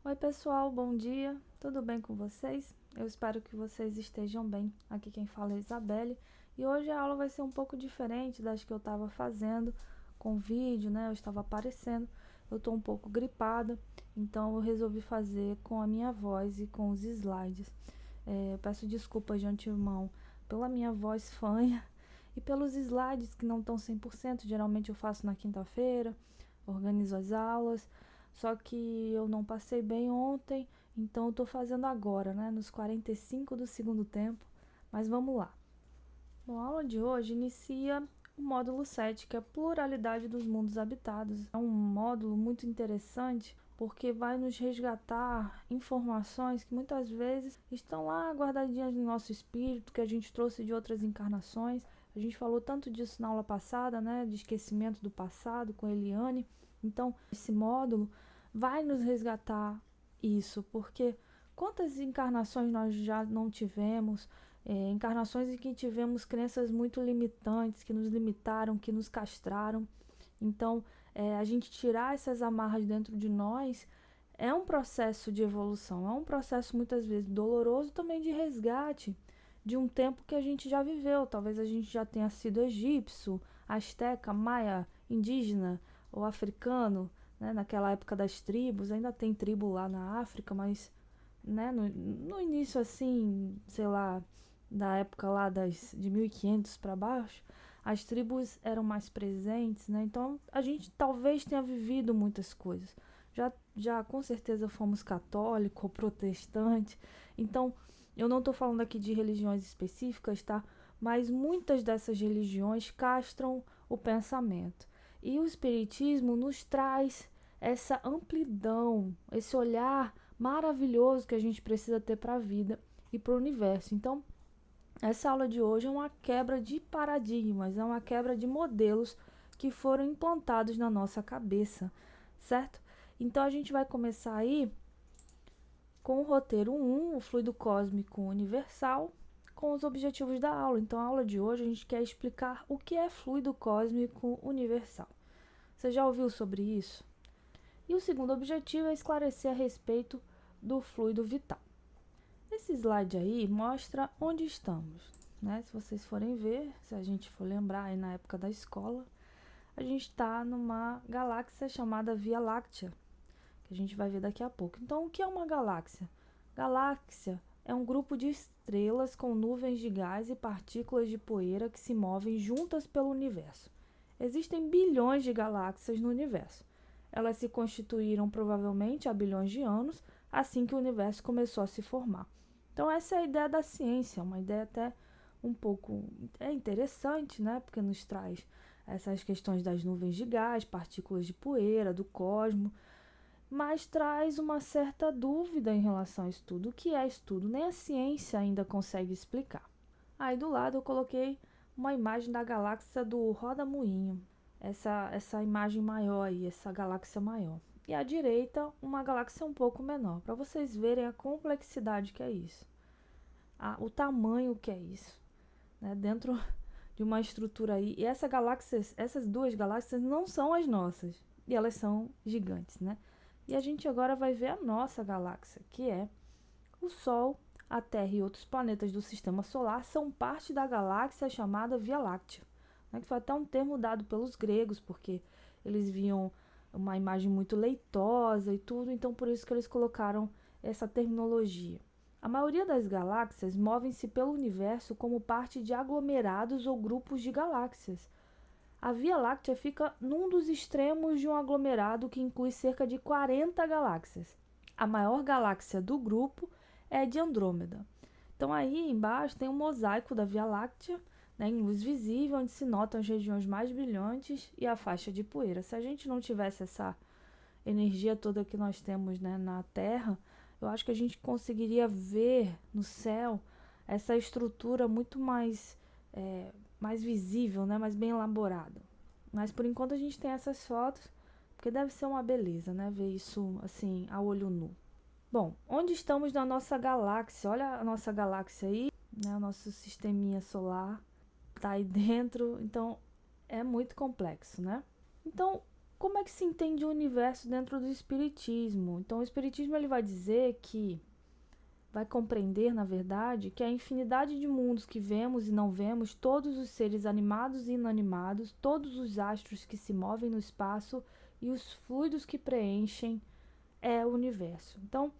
Oi pessoal, bom dia, tudo bem com vocês? Eu espero que vocês estejam bem. Aqui quem fala é Isabelle e hoje a aula vai ser um pouco diferente das que eu estava fazendo com vídeo, né? Eu estava aparecendo, eu estou um pouco gripada, então eu resolvi fazer com a minha voz e com os slides. Eu peço desculpas de antemão pela minha voz fanha e pelos slides que não estão 100%, geralmente eu faço na quinta-feira, organizo as aulas. Só que eu não passei bem ontem, então eu tô fazendo agora, né, nos 45 do segundo tempo. Mas vamos lá. Bom, a aula de hoje inicia o módulo 7, que é a pluralidade dos mundos habitados. É um módulo muito interessante porque vai nos resgatar informações que muitas vezes estão lá guardadinhas no nosso espírito, que a gente trouxe de outras encarnações. A gente falou tanto disso na aula passada, né, de esquecimento do passado com Eliane. Então, esse módulo vai nos resgatar isso, porque quantas encarnações nós já não tivemos, encarnações em que tivemos crenças muito limitantes, que nos limitaram, que nos castraram. Então, a gente tirar essas amarras dentro de nós é um processo de evolução, é um processo muitas vezes doloroso também de resgate de um tempo que a gente já viveu. Talvez a gente já tenha sido egípcio, asteca, maia, indígena ou africano, né? Naquela época das tribos, ainda tem tribo lá na África, mas né, no início assim, sei lá, da época lá de 1500 para baixo, as tribos eram mais presentes, né? Então a gente talvez tenha vivido muitas coisas. Já com certeza fomos católico ou protestante. Então eu não estou falando aqui de religiões específicas, tá? Mas muitas dessas religiões castram o pensamento. E o espiritismo nos traz essa amplidão, esse olhar maravilhoso que a gente precisa ter para a vida e para o universo. Então, essa aula de hoje é uma quebra de paradigmas, é uma quebra de modelos que foram implantados na nossa cabeça, certo? Então, a gente vai começar aí com o roteiro 1, o fluido cósmico universal, com os objetivos da aula. Então, a aula de hoje a gente quer explicar o que é fluido cósmico universal. Você já ouviu sobre isso? E o segundo objetivo é esclarecer a respeito do fluido vital. Esse slide aí mostra onde estamos, né? Se vocês forem ver, se a gente for lembrar aí na época da escola, a gente está numa galáxia chamada Via Láctea, que a gente vai ver daqui a pouco. Então, o que é uma galáxia? Galáxia é um grupo de estrelas com nuvens de gás e partículas de poeira que se movem juntas pelo universo. Existem bilhões de galáxias no universo. Elas se constituíram provavelmente há bilhões de anos, assim que o universo começou a se formar. Então essa é a ideia da ciência, uma ideia até um pouco interessante, né? Porque nos traz essas questões das nuvens de gás, partículas de poeira, do cosmos, mas traz uma certa dúvida em relação a estudo. O que é estudo? Nem a ciência ainda consegue explicar. Aí do lado eu coloquei uma imagem da galáxia do Roda-Moinho, essa imagem maior aí, essa galáxia maior. E à direita, uma galáxia um pouco menor, para vocês verem a complexidade que é isso, o tamanho que é isso, né? Dentro de uma estrutura aí. E essas duas galáxias não são as nossas, e elas são gigantes, né? E a gente agora vai ver a nossa galáxia, que é o Sol, a Terra e outros planetas do Sistema Solar são parte da galáxia chamada Via Láctea, né, que foi até um termo dado pelos gregos, porque eles viam uma imagem muito leitosa e tudo, então por isso que eles colocaram essa terminologia. A maioria das galáxias movem-se pelo universo como parte de aglomerados ou grupos de galáxias. A Via Láctea fica num dos extremos de um aglomerado que inclui cerca de 40 galáxias. A maior galáxia do grupo é de Andrômeda. Então aí embaixo tem um mosaico da Via Láctea, né, em luz visível, onde se notam as regiões mais brilhantes e a faixa de poeira. Se a gente não tivesse essa energia toda que nós temos, né, na Terra, eu acho que a gente conseguiria ver no céu essa estrutura muito mais visível, né, mais bem elaborada. Mas por enquanto a gente tem essas fotos, porque deve ser uma beleza, né, ver isso assim a olho nu. Bom, onde estamos na nossa galáxia? Olha a nossa galáxia aí, né? O nosso sisteminha solar tá aí dentro, então é muito complexo, né? Então, como é que se entende o universo dentro do espiritismo? Então, o espiritismo ele vai dizer que vai compreender, na verdade, que a infinidade de mundos que vemos e não vemos, todos os seres animados e inanimados, todos os astros que se movem no espaço e os fluidos que preenchem é o universo. Então,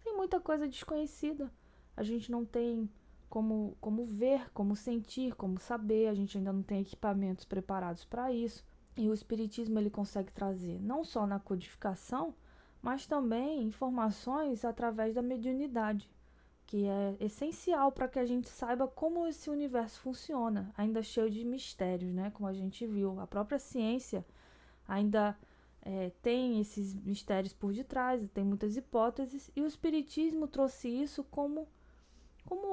tem muita coisa desconhecida. A gente não tem como ver, como sentir, como saber. A gente ainda não tem equipamentos preparados para isso. E o espiritismo ele consegue trazer não só na codificação, mas também informações através da mediunidade, que é essencial para que a gente saiba como esse universo funciona, ainda cheio de mistérios, né? Como a gente viu. A própria ciência ainda tem esses mistérios por detrás, tem muitas hipóteses, e o espiritismo trouxe isso como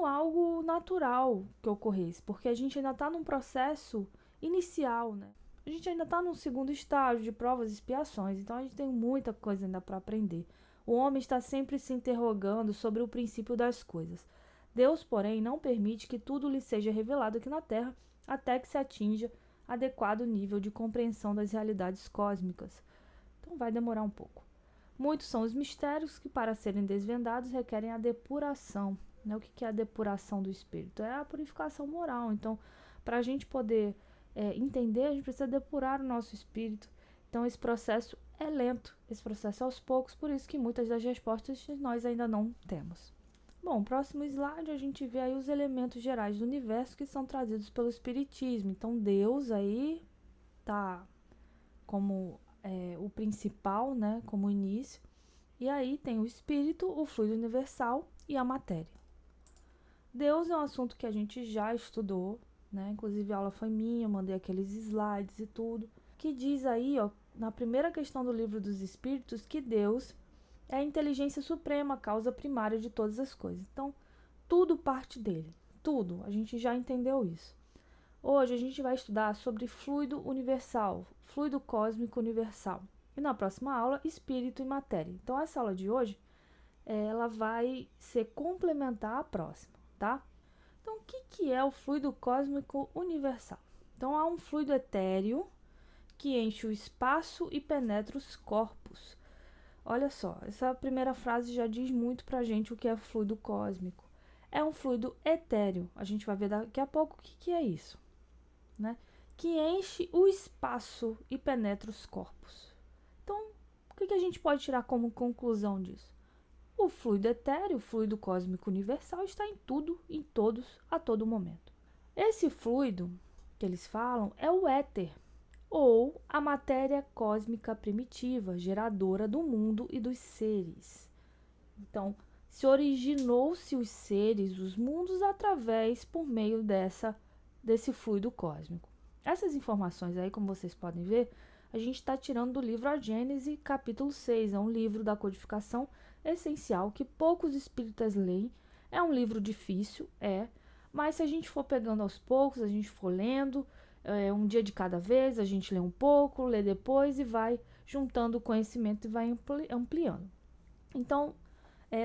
algo natural que ocorresse, porque a gente ainda está num processo inicial, né? A gente ainda está num segundo estágio de provas e expiações, então a gente tem muita coisa ainda para aprender. O homem está sempre se interrogando sobre o princípio das coisas. Deus, porém, não permite que tudo lhe seja revelado aqui na Terra até que se atinja adequado nível de compreensão das realidades cósmicas. Então vai demorar um pouco. Muitos são os mistérios que, para serem desvendados, requerem a depuração. Né? O que é a depuração do espírito? É a purificação moral. Então, para a gente poder entender, a gente precisa depurar o nosso espírito. Então, esse processo é lento, esse processo é aos poucos, por isso que muitas das respostas nós ainda não temos. Bom, próximo slide a gente vê aí os elementos gerais do universo que são trazidos pelo espiritismo. Então, Deus aí tá como o principal, né, como início. E aí tem o espírito, o fluido universal e a matéria. Deus é um assunto que a gente já estudou, né? Inclusive a aula foi minha, eu mandei aqueles slides e tudo, que diz aí, ó, na primeira questão do livro dos Espíritos, que Deus é a inteligência suprema, a causa primária de todas as coisas. Então, tudo parte dele, tudo, a gente já entendeu isso. Hoje a gente vai estudar sobre fluido universal, fluido cósmico universal. E na próxima aula, espírito e matéria. Então, essa aula de hoje, ela vai ser complementar à próxima, tá? Então, o que é o fluido cósmico universal? Então, há um fluido etéreo que enche o espaço e penetra os corpos. Olha só, essa primeira frase já diz muito pra gente o que é fluido cósmico. É um fluido etéreo. A gente vai ver daqui a pouco o que é isso, né? Que enche o espaço e penetra os corpos. Então, o que a gente pode tirar como conclusão disso? O fluido etéreo, o fluido cósmico universal, está em tudo, em todos, a todo momento. Esse fluido que eles falam é o éter, ou a matéria cósmica primitiva, geradora do mundo e dos seres. Então, se originou-se os seres, os mundos, por meio desse fluido cósmico. Essas informações aí, como vocês podem ver, a gente está tirando do livro A Gênese, capítulo 6. É um livro da codificação essencial que poucos espíritas leem. É um livro difícil, mas se a gente for pegando aos poucos, a gente for lendo, um dia de cada vez, a gente lê um pouco, lê depois e vai juntando o conhecimento e vai ampliando. Então,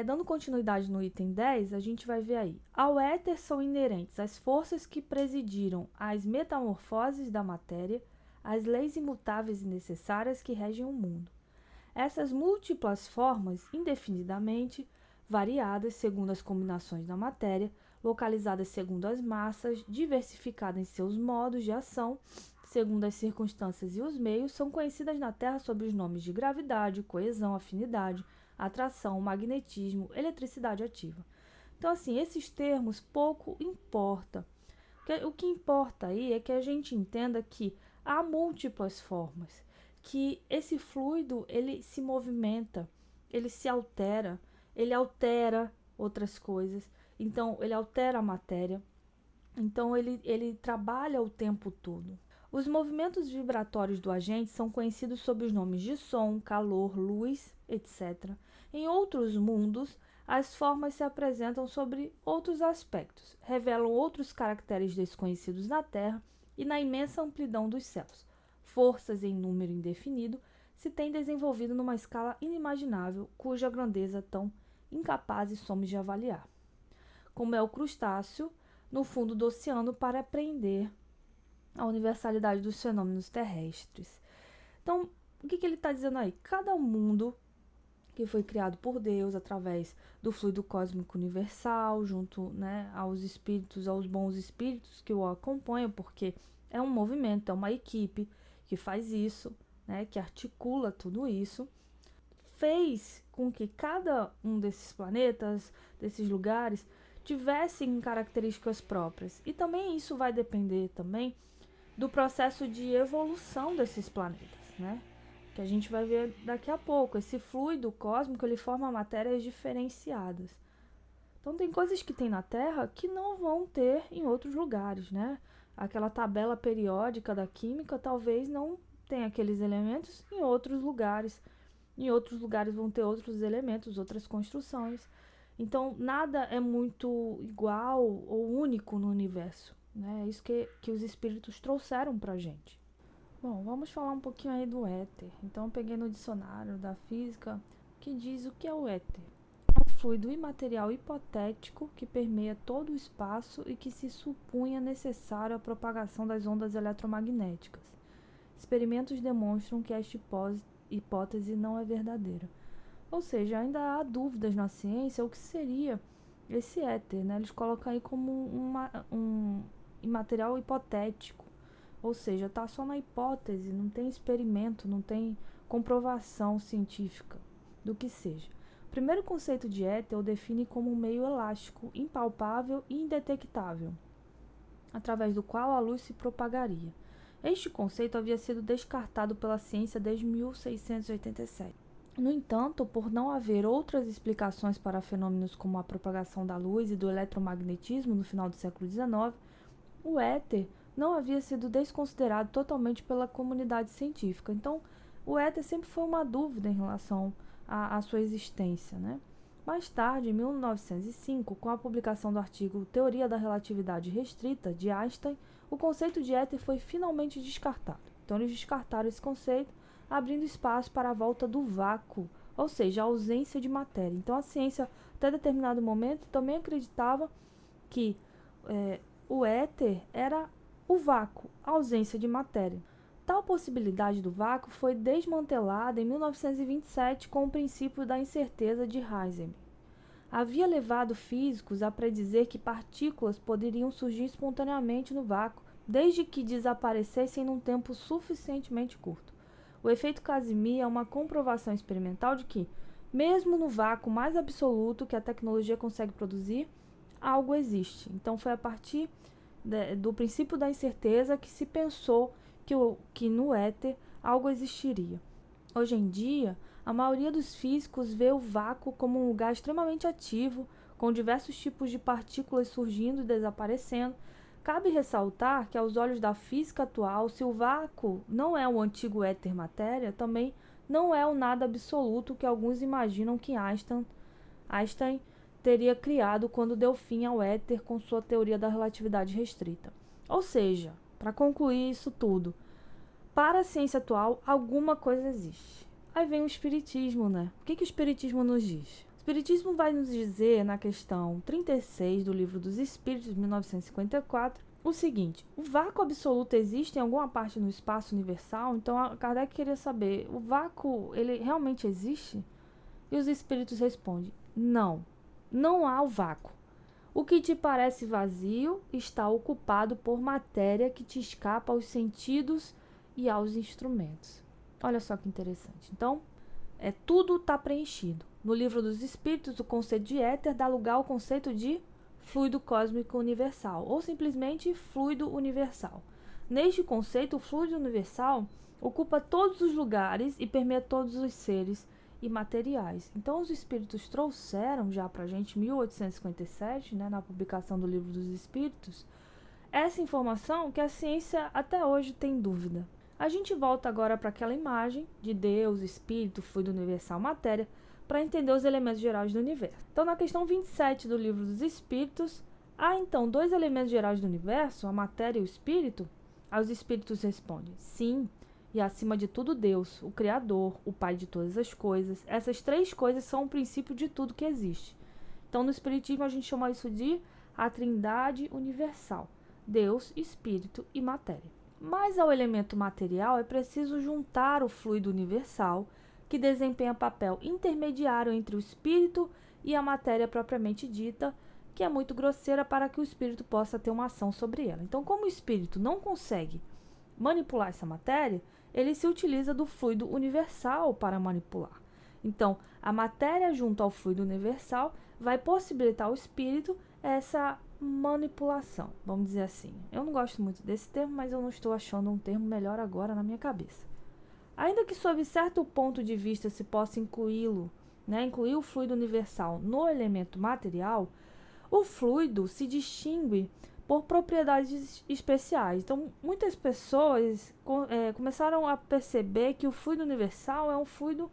dando continuidade no item 10, a gente vai ver aí. Ao éter são inerentes as forças que presidiram às metamorfoses da matéria, as leis imutáveis e necessárias que regem o mundo. Essas múltiplas formas, indefinidamente variadas segundo as combinações da matéria, localizadas segundo as massas, diversificadas em seus modos de ação, segundo as circunstâncias e os meios, são conhecidas na Terra sob os nomes de gravidade, coesão, afinidade, atração, magnetismo, eletricidade ativa. Então, assim, esses termos pouco importa. O que importa aí é que a gente entenda que há múltiplas formas, que esse fluido, ele se movimenta, ele se altera, ele altera outras coisas, então ele altera a matéria, então ele trabalha o tempo todo. Os movimentos vibratórios do agente são conhecidos sob os nomes de som, calor, luz, etc. Em outros mundos, as formas se apresentam sobre outros aspectos, revelam outros caracteres desconhecidos na Terra e na imensa amplidão dos céus. Forças em número indefinido se têm desenvolvido numa escala inimaginável, cuja grandeza tão incapazes somos de avaliar. Como é o crustáceo no fundo do oceano para apreender a universalidade dos fenômenos terrestres. Então, O que ele está dizendo aí? Cada mundo que foi criado por Deus através do fluido cósmico universal, junto, né, aos espíritos, aos bons espíritos que o acompanham, porque é um movimento, é uma equipe que faz isso, né, que articula tudo isso, fez com que cada um desses planetas, desses lugares, tivessem características próprias. E também isso vai depender também do processo de evolução desses planetas, né? Que a gente vai ver daqui a pouco. Esse fluido cósmico, ele forma matérias diferenciadas. Então tem coisas que tem na Terra que não vão ter em outros lugares, né? Aquela tabela periódica da química talvez não tenha aqueles elementos em outros lugares. Em outros lugares vão ter outros elementos, outras construções. Então nada é muito igual ou único no universo, né? É isso que os espíritos trouxeram pra gente. Bom, vamos falar um pouquinho aí do éter. Então, eu peguei no dicionário da física que diz o que é o éter. É um fluido imaterial hipotético que permeia todo o espaço e que se supunha necessário à propagação das ondas eletromagnéticas. Experimentos demonstram que esta hipótese não é verdadeira. Ou seja, ainda há dúvidas na ciência o que seria esse éter, né? Eles colocam aí como um imaterial hipotético. Ou seja, está só na hipótese, não tem experimento, não tem comprovação científica do que seja. O primeiro conceito de éter o define como um meio elástico, impalpável e indetectável, através do qual a luz se propagaria. Este conceito havia sido descartado pela ciência desde 1687. No entanto, por não haver outras explicações para fenômenos como a propagação da luz e do eletromagnetismo no final do século XIX, o éter não havia sido desconsiderado totalmente pela comunidade científica. Então, o éter sempre foi uma dúvida em relação à sua existência, né? Mais tarde, em 1905, com a publicação do artigo Teoria da Relatividade Restrita, de Einstein, o conceito de éter foi finalmente descartado. Então, eles descartaram esse conceito, abrindo espaço para a volta do vácuo, ou seja, a ausência de matéria. Então, a ciência, até determinado momento, também acreditava que o éter era o vácuo, a ausência de matéria. Tal possibilidade do vácuo foi desmantelada em 1927 com o princípio da incerteza de Heisenberg. Havia levado físicos a predizer que partículas poderiam surgir espontaneamente no vácuo, desde que desaparecessem num tempo suficientemente curto. O efeito Casimir é uma comprovação experimental de que, mesmo no vácuo mais absoluto que a tecnologia consegue produzir, algo existe. Então foi a partir do princípio da incerteza que se pensou que no éter algo existiria. Hoje em dia, a maioria dos físicos vê o vácuo como um lugar extremamente ativo, com diversos tipos de partículas surgindo e desaparecendo. Cabe ressaltar que, aos olhos da física atual, se o vácuo não é o antigo éter-matéria, também não é o nada absoluto que alguns imaginam que Einstein teria criado quando deu fim ao éter com sua teoria da relatividade restrita. Ou seja, para concluir isso tudo, para a ciência atual, alguma coisa existe. Aí vem o espiritismo, né? O que o espiritismo nos diz? O espiritismo vai nos dizer, na questão 36 do Livro dos Espíritos, de 1954, o seguinte: o vácuo absoluto existe em alguma parte no espaço universal? Então, a Kardec queria saber, o vácuo, ele realmente existe? E os espíritos respondem, não. Não há o vácuo. O que te parece vazio está ocupado por matéria que te escapa aos sentidos e aos instrumentos. Olha só que interessante. Então, tudo está preenchido. No Livro dos Espíritos, o conceito de éter dá lugar ao conceito de fluido cósmico universal, ou simplesmente fluido universal. Neste conceito, o fluido universal ocupa todos os lugares e permeia todos os seres e materiais. Então, os espíritos trouxeram já para a gente, em 1857, né, na publicação do Livro dos Espíritos, essa informação que a ciência até hoje tem dúvida. A gente volta agora para aquela imagem de Deus, Espírito, fluido universal, matéria, para entender os elementos gerais do universo. Então, na questão 27 do Livro dos Espíritos, há então dois elementos gerais do universo, a matéria e o espírito? Aí os espíritos respondem, sim, e acima de tudo Deus, o Criador, o Pai de todas as coisas. Essas três coisas são o princípio de tudo que existe. Então, no Espiritismo, a gente chama isso de a Trindade Universal: Deus, Espírito e Matéria. Mas ao elemento material é preciso juntar o fluido universal, que desempenha papel intermediário entre o espírito e a matéria propriamente dita, que é muito grosseira para que o espírito possa ter uma ação sobre ela. Então, como o espírito não consegue manipular essa matéria, ele se utiliza do fluido universal para manipular. Então, a matéria junto ao fluido universal vai possibilitar ao espírito essa manipulação, vamos dizer assim. Eu não gosto muito desse termo, mas eu não estou achando um termo melhor agora na minha cabeça. Ainda que sob certo ponto de vista se possa incluí-lo, incluir o fluido universal no elemento material, o fluido se distingue por propriedades especiais. Então, muitas pessoas começaram a perceber que o fluido universal é um fluido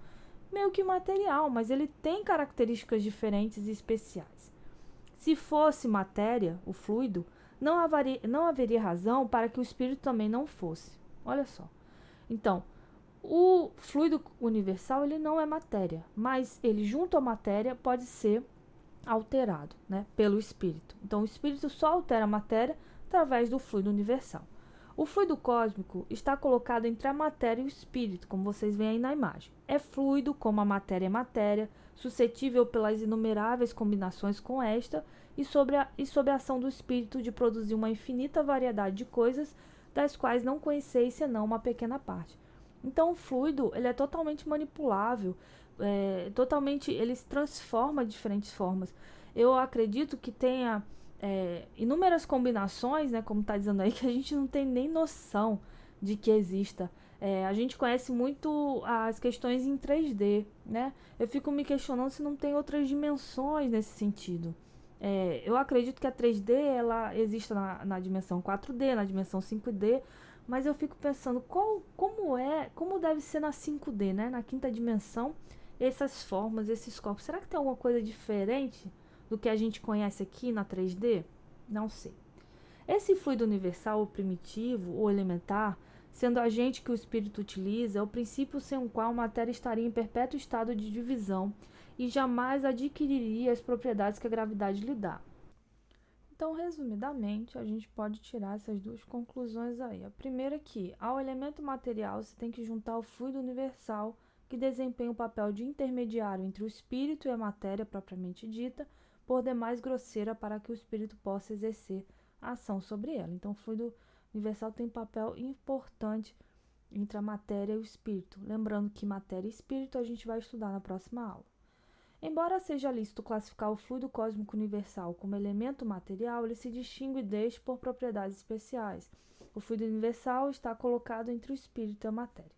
meio que material, mas ele tem características diferentes e especiais. Se fosse matéria, o fluido, não haveria razão para que o espírito também não fosse. Olha só. Então, o fluido universal ele não é matéria, mas ele junto à matéria pode ser alterado, pelo espírito. Então, o espírito só altera a matéria através do fluido universal. O fluido cósmico está colocado entre a matéria e o espírito, como vocês veem aí na imagem. É fluido, como a matéria é matéria, suscetível pelas inumeráveis combinações com esta e sob a ação do espírito de produzir uma infinita variedade de coisas, das quais não conheceis senão uma pequena parte. Então, o fluido ele é totalmente manipulável, ele se transforma de diferentes formas. Eu acredito que tenha inúmeras combinações, como está dizendo aí, que a gente não tem nem noção de que exista. A gente conhece muito as questões em 3D, Eu fico me questionando se não tem outras dimensões nesse sentido. Eu acredito que a 3D ela exista na dimensão 4D, na dimensão 5D, mas eu fico pensando como deve ser na 5D, na quinta dimensão, essas formas, esses corpos. Será que tem alguma coisa diferente do que a gente conhece aqui na 3D? Não sei. Esse fluido universal, ou primitivo, ou elementar, sendo agente que o espírito utiliza, é o princípio sem o qual a matéria estaria em perpétuo estado de divisão e jamais adquiriria as propriedades que a gravidade lhe dá. Então, resumidamente, a gente pode tirar essas duas conclusões aí. A primeira é que, ao elemento material, se tem que juntar o fluido universal, que desempenha o papel de intermediário entre o espírito e a matéria propriamente dita, por demais grosseira para que o espírito possa exercer a ação sobre ela. Então, o fluido universal tem um papel importante entre a matéria e o espírito. Lembrando que matéria e espírito a gente vai estudar na próxima aula. Embora seja lícito classificar o fluido cósmico universal como elemento material, ele se distingue deste por propriedades especiais. O fluido universal está colocado entre o espírito e a matéria.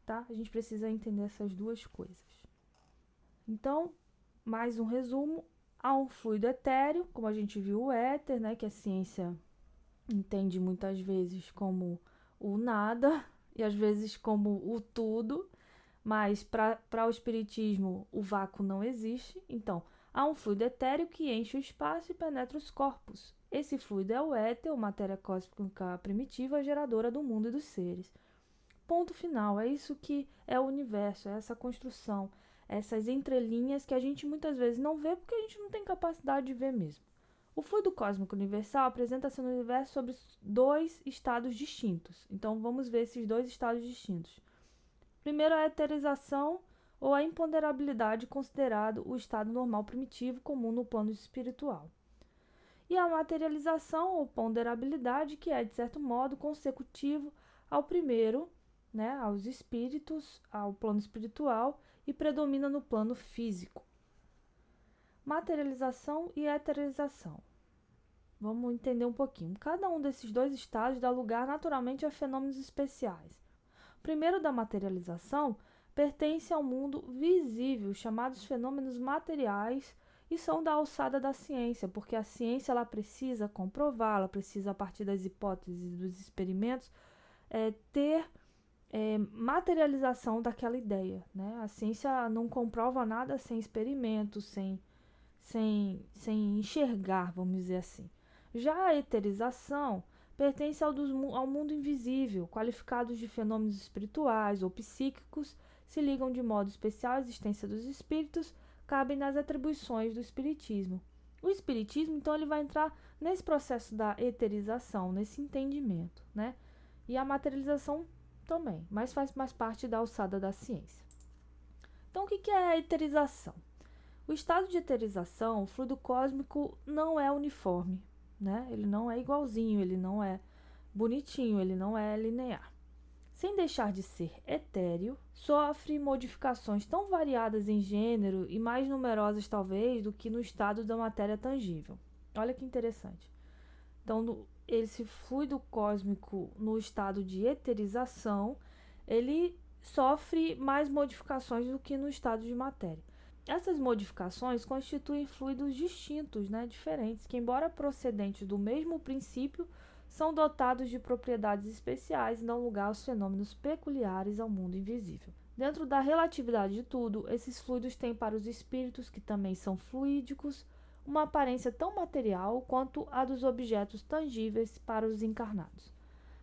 Tá? A gente precisa entender essas duas coisas. Então, mais um resumo. Há um fluido etéreo, como a gente viu o éter, que a ciência entende muitas vezes como o nada e às vezes como o tudo, mas para o espiritismo o vácuo não existe. Então, há um fluido etéreo que enche o espaço e penetra os corpos. Esse fluido é o éter, ou matéria cósmica primitiva, geradora do mundo e dos seres. Ponto final, é isso que é o universo, é essa construção, essas entrelinhas que a gente muitas vezes não vê porque a gente não tem capacidade de ver mesmo. O fluido cósmico universal apresenta-se no universo sobre dois estados distintos. Então, vamos ver esses dois estados distintos. Primeiro, a eterização ou a imponderabilidade, considerado o estado normal primitivo comum no plano espiritual. E a materialização ou ponderabilidade, que é, de certo modo, consecutivo ao primeiro, aos espíritos, ao plano espiritual, e predomina no plano físico. Materialização e eterização. Vamos entender um pouquinho. Cada um desses dois estados dá lugar naturalmente a fenômenos especiais. O primeiro, da materialização, pertence ao mundo visível, chamados fenômenos materiais, e são da alçada da ciência, porque a ciência ela precisa comprovar, ela precisa, a partir das hipóteses dos experimentos, ter materialização daquela ideia. A ciência não comprova nada sem experimentos, sem enxergar, vamos dizer assim. Já a eterização pertence ao mundo invisível, qualificados de fenômenos espirituais ou psíquicos, se ligam de modo especial à existência dos espíritos, cabem nas atribuições do espiritismo. O espiritismo, então, ele vai entrar nesse processo da eterização, nesse entendimento, E a materialização também, mas faz mais parte da alçada da ciência. Então, o que é a eterização? O estado de eterização, o fluido cósmico, não é uniforme, né? Ele não é igualzinho, ele não é bonitinho, ele não é linear. Sem deixar de ser etéreo, sofre modificações tão variadas em gênero e mais numerosas, talvez, do que no estado da matéria tangível. Olha que interessante. Então, esse fluido cósmico no estado de eterização, ele sofre mais modificações do que no estado de matéria. Essas modificações constituem fluidos distintos, né, diferentes, que, embora procedentes do mesmo princípio, são dotados de propriedades especiais e dão lugar aos fenômenos peculiares ao mundo invisível. Dentro da relatividade de tudo, esses fluidos têm para os espíritos, que também são fluídicos, uma aparência tão material quanto a dos objetos tangíveis para os encarnados.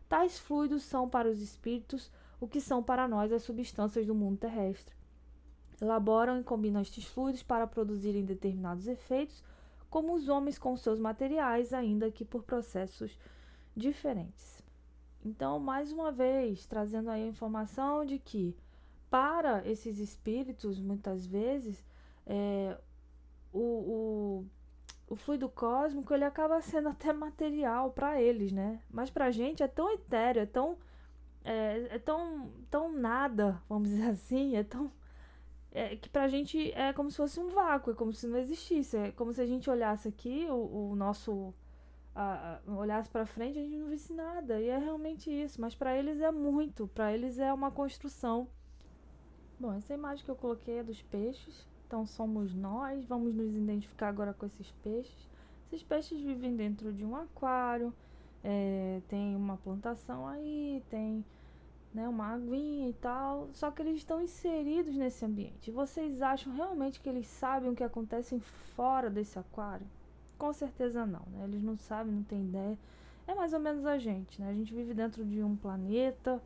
Tais fluidos são para os espíritos o que são para nós as substâncias do mundo terrestre. Elaboram e combinam estes fluidos para produzirem determinados efeitos, como os homens com seus materiais, ainda que por processos diferentes. Então, mais uma vez, trazendo aí a informação de que, para esses espíritos, muitas vezes, o fluido cósmico ele acaba sendo até material para eles, né? Mas para a gente é tão etéreo, tão nada, vamos dizer assim, que pra gente é como se fosse um vácuo, é como se não existisse, é como se a gente olhasse aqui, olhasse para frente, a gente não visse nada, e é realmente isso, mas para eles é muito, para eles é uma construção. Bom, essa imagem que eu coloquei é dos peixes, então somos nós, vamos nos identificar agora com esses peixes. Esses peixes vivem dentro de um aquário, tem uma plantação aí, tem, né, uma aguinha e tal, só que eles estão inseridos nesse ambiente. E vocês acham realmente que eles sabem o que acontece fora desse aquário? Com certeza não, né? Eles não sabem, não têm ideia. É mais ou menos a gente, né? A gente vive dentro de um planeta,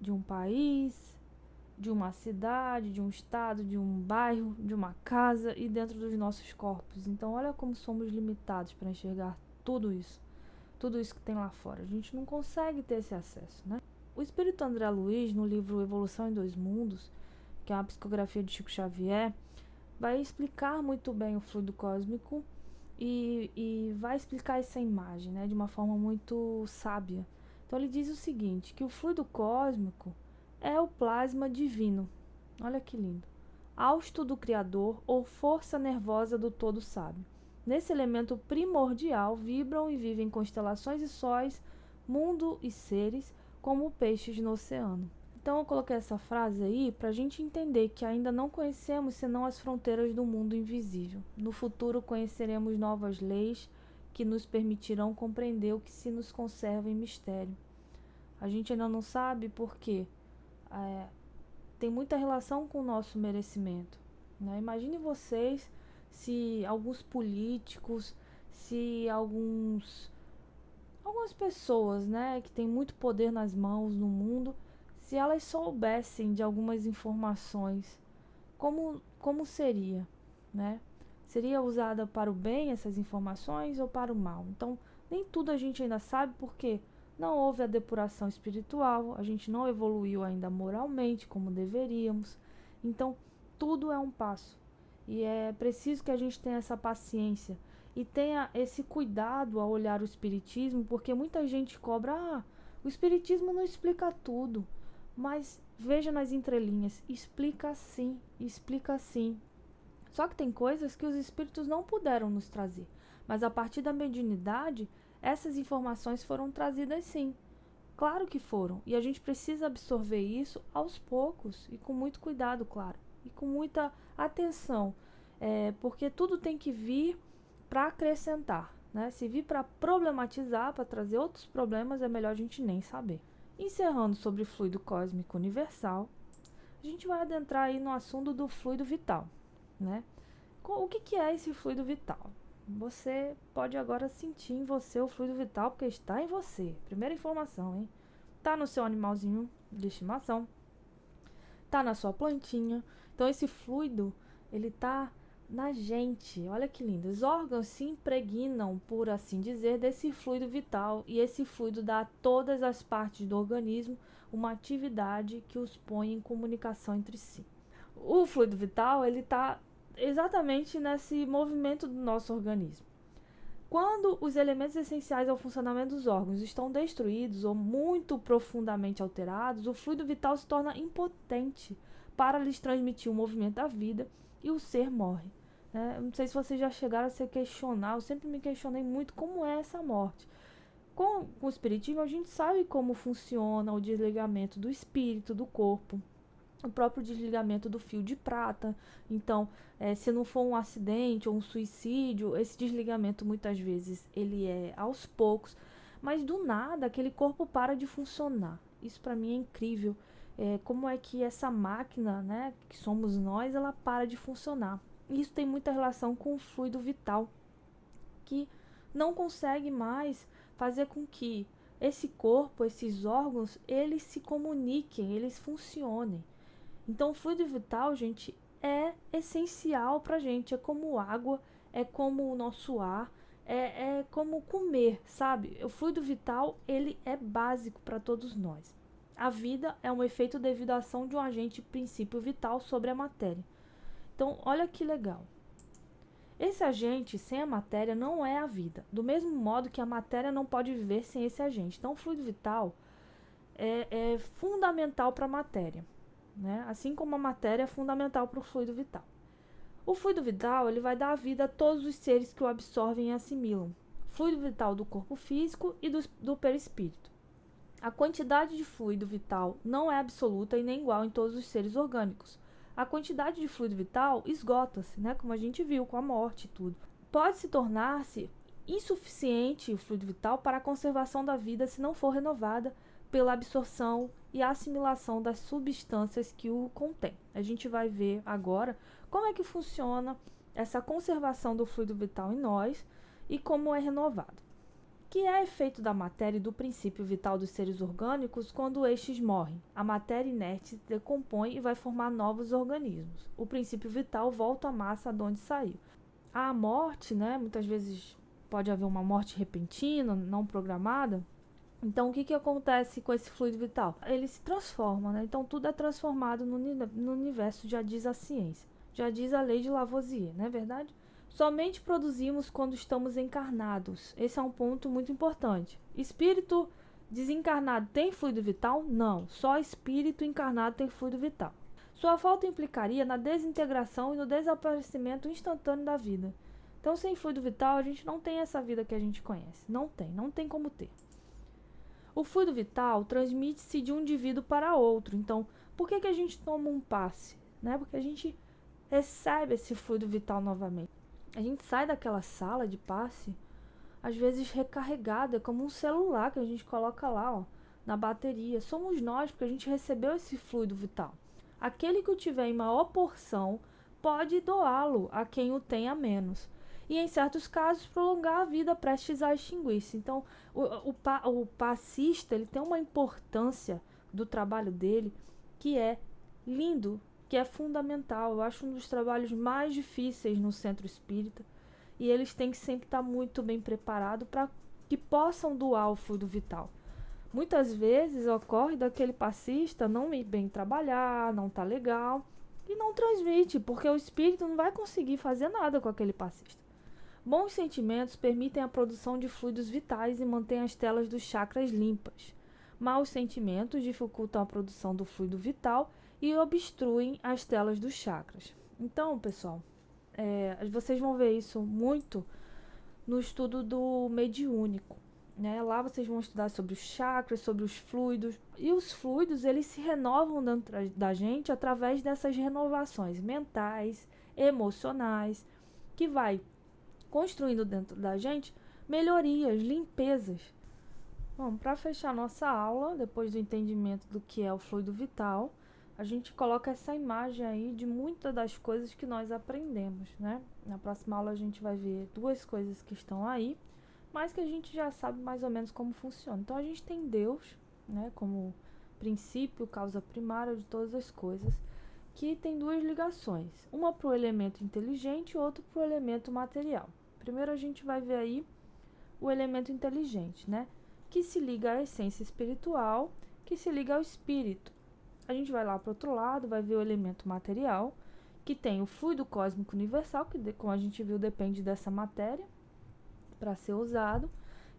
de um país, de uma cidade, de um estado, de um bairro, de uma casa e dentro dos nossos corpos. Então, olha como somos limitados para enxergar tudo isso que tem lá fora. A gente não consegue ter esse acesso, né? O espírito André Luiz, no livro Evolução em Dois Mundos, que é uma psicografia de Chico Xavier, vai explicar muito bem o fluido cósmico e vai explicar essa imagem, né, de uma forma muito sábia. Então ele diz o seguinte, que o fluido cósmico é o plasma divino. Olha que lindo. Hausto do Criador ou força nervosa do todo sábio. Nesse elemento primordial vibram e vivem constelações e sóis, mundo e seres, como peixes no oceano. Então eu coloquei essa frase aí para a gente entender que ainda não conhecemos senão as fronteiras do mundo invisível. No futuro conheceremos novas leis que nos permitirão compreender o que se nos conserva em mistério. A gente ainda não sabe porque tem muita relação com o nosso merecimento, né? Imagine vocês se alguns políticos, se algumas pessoas, né, que têm muito poder nas mãos no mundo, se elas soubessem de algumas informações, como seria, né? Seria usada para o bem essas informações ou para o mal? Então, nem tudo a gente ainda sabe porque não houve a depuração espiritual, a gente não evoluiu ainda moralmente como deveríamos. Então, tudo é um passo. E é preciso que a gente tenha essa paciência e tenha esse cuidado ao olhar o espiritismo, porque muita gente cobra, o espiritismo não explica tudo. Mas veja nas entrelinhas, explica sim, explica sim. Só que tem coisas que os espíritos não puderam nos trazer. Mas a partir da mediunidade, essas informações foram trazidas sim. Claro que foram. E a gente precisa absorver isso aos poucos e com muito cuidado, claro. E com muita atenção. Porque tudo tem que vir para acrescentar, né? Se vir para problematizar, para trazer outros problemas, é melhor a gente nem saber. Encerrando sobre fluido cósmico universal, a gente vai adentrar aí no assunto do fluido vital, né? O que é esse fluido vital? Você pode agora sentir em você o fluido vital, porque está em você. Primeira informação, hein? Tá no seu animalzinho de estimação, tá na sua plantinha. Então esse fluido, ele tá na gente. Olha que lindo. Os órgãos se impregnam, por assim dizer, desse fluido vital, e esse fluido dá a todas as partes do organismo uma atividade que os põe em comunicação entre si. O fluido vital, ele está exatamente nesse movimento do nosso organismo. Quando os elementos essenciais ao funcionamento dos órgãos estão destruídos ou muito profundamente alterados, o fluido vital se torna impotente para lhes transmitir o movimento da vida e o ser morre. Eu não sei se vocês já chegaram a se questionar, eu sempre me questionei muito como é essa morte. Com o espiritismo, a gente sabe como funciona o desligamento do espírito, do corpo, o próprio desligamento do fio de prata. Então, se não for um acidente ou um suicídio, esse desligamento muitas vezes ele é aos poucos, mas do nada aquele corpo para de funcionar. Isso para mim é incrível. Como é que essa máquina, né, que somos nós, ela para de funcionar. E isso tem muita relação com o fluido vital, que não consegue mais fazer com que esse corpo, esses órgãos, eles se comuniquem, eles funcionem. Então, o fluido vital, gente, é essencial pra gente. É como água, é como o nosso ar, é como comer, sabe? O fluido vital, ele é básico para todos nós. A vida é um efeito devido à ação de um agente princípio vital sobre a matéria. Então, olha que legal. Esse agente, sem a matéria, não é a vida. Do mesmo modo que a matéria não pode viver sem esse agente. Então, o fluido vital é fundamental para a matéria, né? Assim como a matéria é fundamental para o fluido vital. O fluido vital ele vai dar vida a todos os seres que o absorvem e assimilam. Fluido vital do corpo físico e do perispírito. A quantidade de fluido vital não é absoluta e nem igual em todos os seres orgânicos. A quantidade de fluido vital esgota-se, né? Como a gente viu com a morte e tudo. Pode-se tornar-se insuficiente o fluido vital para a conservação da vida se não for renovada pela absorção e assimilação das substâncias que o contém. A gente vai ver agora como é que funciona essa conservação do fluido vital em nós e como é renovado. Que é efeito da matéria e do princípio vital dos seres orgânicos quando estes morrem. A matéria inerte se decompõe e vai formar novos organismos. O princípio vital volta à massa de onde saiu. A morte, né, muitas vezes pode haver uma morte repentina, não programada. Então, o que acontece com esse fluido vital? Ele se transforma, né? Então, tudo é transformado no universo, já diz a ciência. Já diz a lei de Lavoisier, não é verdade? Somente produzimos quando estamos encarnados. Esse é um ponto muito importante. Espírito desencarnado tem fluido vital? Não. Só espírito encarnado tem fluido vital. Sua falta implicaria na desintegração e no desaparecimento instantâneo da vida. Então, sem fluido vital, a gente não tem essa vida que a gente conhece. Não tem como ter. O fluido vital transmite-se de um indivíduo para outro. Então, por que a gente toma um passe? Né? Porque a gente recebe esse fluido vital novamente. A gente sai daquela sala de passe, às vezes recarregado, é como um celular que a gente coloca lá, ó, na bateria. Somos nós, porque a gente recebeu esse fluido vital. Aquele que o tiver em maior porção pode doá-lo a quem o tenha menos. E, em certos casos, prolongar a vida prestes a extinguir-se. Então, o passista ele tem uma importância do trabalho dele que é lindo, que é fundamental. Eu acho um dos trabalhos mais difíceis no centro espírita. E eles têm que sempre estar muito bem preparados para que possam doar o fluido vital. Muitas vezes ocorre daquele passista não ir bem trabalhar, não tá legal e não transmite, porque o espírito não vai conseguir fazer nada com aquele passista. Bons sentimentos permitem a produção de fluidos vitais e mantêm as telas dos chakras limpas. Maus sentimentos dificultam a produção do fluido vital e obstruem as telas dos chakras. Então, pessoal, vocês vão ver isso muito no estudo do mediúnico. Né? Lá vocês vão estudar sobre os chakras, sobre os fluidos. E os fluidos, eles se renovam dentro da gente através dessas renovações mentais, emocionais, que vai construindo dentro da gente melhorias, limpezas. Bom, para fechar nossa aula, depois do entendimento do que é o fluido vital, a gente coloca essa imagem aí de muitas das coisas que nós aprendemos, né? Na próxima aula a gente vai ver duas coisas que estão aí, mas que a gente já sabe mais ou menos como funciona. Então a gente tem Deus, né, como princípio, causa primária de todas as coisas, que tem duas ligações, uma para o elemento inteligente e outra para o elemento material. Primeiro a gente vai ver aí o elemento inteligente, né? Que se liga à essência espiritual, que se liga ao espírito. A gente vai lá para o outro lado, vai ver o elemento material, que tem o fluido cósmico universal, que como a gente viu depende dessa matéria para ser usado,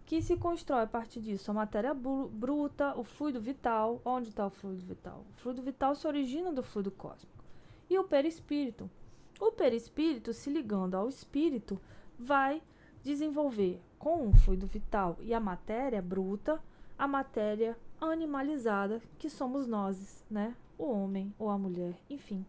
que se constrói a partir disso a matéria bruta, o fluido vital. Onde está o fluido vital? O fluido vital se origina do fluido cósmico. E o perispírito. O perispírito, se ligando ao espírito, vai desenvolver com o fluido vital e a matéria bruta, a matéria animalizada, que somos nós, né? O homem ou a mulher, enfim.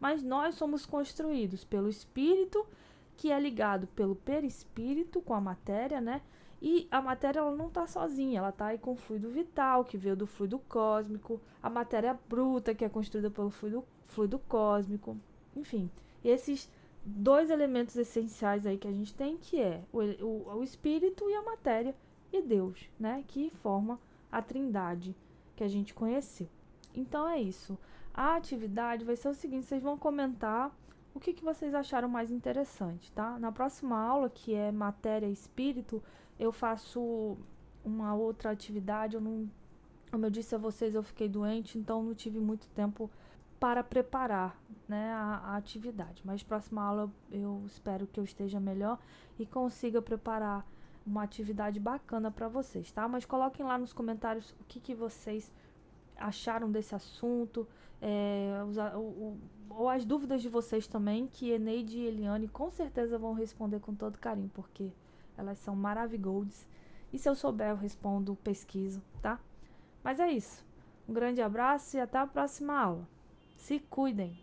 Mas nós somos construídos pelo espírito, que é ligado pelo perispírito com a matéria, né? E a matéria ela não está sozinha, ela está aí com o fluido vital, que veio do fluido cósmico, a matéria bruta, que é construída pelo fluido cósmico, enfim. Esses dois elementos essenciais aí que a gente tem, que é o espírito e a matéria, e Deus, né? Que forma a trindade que a gente conheceu. Então é isso. A atividade vai ser o seguinte, vocês vão comentar o que vocês acharam mais interessante, tá? Na próxima aula, que é matéria e espírito, eu faço uma outra atividade. Como eu disse a vocês, eu fiquei doente, então não tive muito tempo para preparar, né, a atividade. Mas próxima aula eu espero que eu esteja melhor e consiga preparar uma atividade bacana para vocês, tá? Mas coloquem lá nos comentários o que vocês acharam desse assunto, ou as dúvidas de vocês também, que Eneide e Eliane com certeza vão responder com todo carinho, porque elas são maravilhosas. E se eu souber, eu respondo, pesquiso, tá? Mas é isso. Um grande abraço e até a próxima aula. Se cuidem!